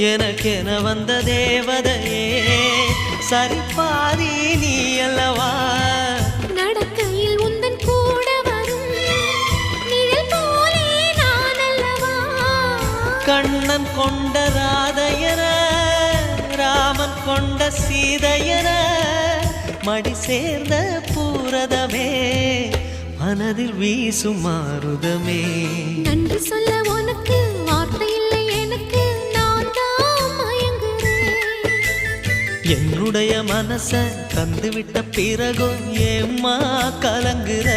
எனக்கென வந்த தேவதையே சரிபாதி நீ அல்லவா நடக்கையில் உந்தன் கூட வரும் நிழல் போலே நான் அல்லவா கண்ணன் கொண்ட ராதையர ராமன் கொண்ட சீதையர மடி சேர்ந்த பூரதமே மனதில் வீசும் மாருதமே நன்றி சொல்ல உனக்கு வார்த்தை இல்லை எனக்கு நான் தான் மயங்குறேன் என்னுடைய மனச தந்துவிட்ட பிறகும் ஏம்மா கலங்குற